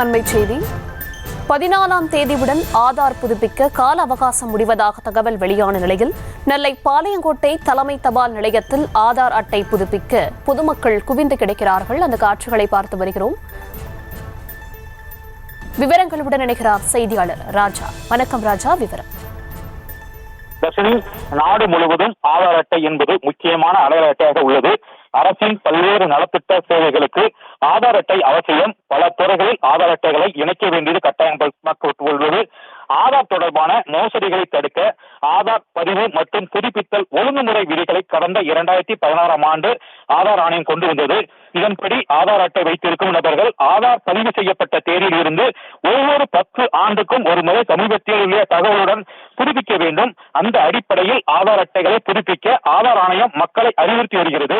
அண்மைச் செய்தி. 14ஆம் தேதியுடன் ஆதார் புதுப்பிக்க கால அவகாசம் முடிவதாக தகவல் வெளியான நிலையில் நெல்லை பாளையங்கோட்டை தலைமை தபால் நிலையத்தில் ஆதார் அட்டை புதுப்பிக்க பொதுமக்கள் குவிந்து கிடக்கிறார்கள். அந்த காட்சிகளை பார்த்து வருகிறோம். விவரங்களுடன் இணைகிறார் செய்தியாளர் ராஜா. வணக்கம் ராஜா, விவரம். நாடு முழுவதும் ஆதார் அட்டை என்பது முக்கியமான அடையாள அட்டையாக உள்ளது. அரசின் பல்வேறு நலத்திட்ட சேவைகளுக்கு ஆதார் அட்டை அவசியம். பல துறைகளில் ஆதார் அட்டைகளை இணைக்க வேண்டியது கட்டாயமாக்கப்பட்டுள்ளது. ஆதார் தொடர்பான மோசடிகளை தடுக்க ஆதார் பதிவு மற்றும் புதுப்பித்தல் ஒழுங்குமுறை விதிகளை கடந்த 2016ஆம் ஆண்டு ஆதார் ஆணையம் கொண்டு வந்தது. இதன்படி ஆதார் அட்டை வைத்திருக்கும் நபர்கள் ஆதார் பதிவு செய்யப்பட்ட தேதியில் இருந்து ஒவ்வொரு 10 ஆண்டுக்கும் ஒரு முறை சமீபத்தில் உள்ள தகவலுடன் புதுப்பிக்க வேண்டும். அந்த அடிப்படையில் ஆதார் அட்டைகளை புதுப்பிக்க ஆதார் ஆணையம் மக்களை அறிவுறுத்தி வருகிறது.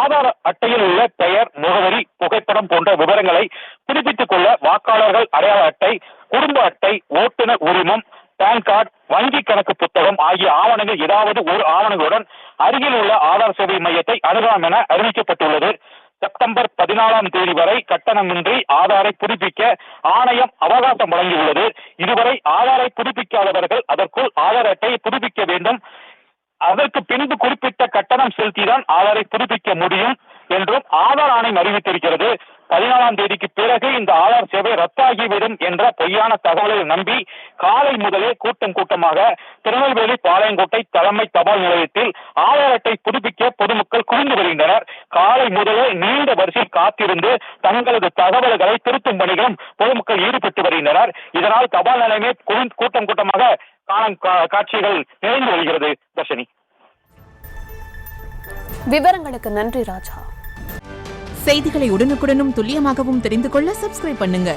ஆதார் அட்டையில் உள்ள பெயர், முகவரி, புகைப்படம் போன்ற விவரங்களை புதுப்பித்துக் கொள்ள வாக்காளர்கள் அடையாள அட்டை, குடும்ப அட்டை, ஓட்டுநர் உரிமம், பான் கார்டு, வங்கி கணக்கு புத்தகம் ஆகிய ஆவணங்கள் ஏதாவது ஒரு ஆவணங்களுடன் அருகில் உள்ள ஆதார் சேவை மையத்தை அணுகலாம் என அறிவிக்கப்பட்டுள்ளது. செப்டம்பர் 14ஆம் தேதி வரை கட்டணமின்றி ஆதாரை புதுப்பிக்க ஆணையம் அவகாசம் வழங்கியுள்ளது. இதுவரை ஆதாரை புதுப்பிக்காதவர்கள் அதற்குள் ஆதார் அட்டையை புதுப்பிக்க வேண்டும். அதற்கு பின்பு குறிப்பிட்ட கட்டணம் செலுத்திதான் ஆதாரை புதுப்பிக்க முடியும் என்றும் ஆதார் ஆணையம் அறிவித்திருக்கிறது. 14ஆம் தேதிக்கு பிறகு இந்த ஆதார் சேவை ரத்தாகிவிடும் என்ற பொய்யான தகவலை நம்பி காலை முதலே கூட்டமாக திருநெல்வேலி பாளையங்கோட்டை தலைமை தபால் நிலையத்தில் ஆதார் அட்டை புதுப்பிக்க பொதுமக்கள் குவிந்து வருகின்றனர். காலை முதலே நீண்ட வரிசையில் காத்திருந்து தங்களது தகவல்களை திருத்தும் பணிகளும் பொதுமக்கள் ஈடுபட்டு வருகின்றனர். இதனால் தபால் நிலையமே கூட்டமாக காட்சிகள் நிறைந்து வருகிறது. தர்ஷினி, விவரங்களுக்கு நன்றி ராஜா. செய்திகளை உடனுக்குடனும் துல்லியமாகவும் தெரிந்து கொள்ள சப்ஸ்கிரைப் பண்ணுங்க.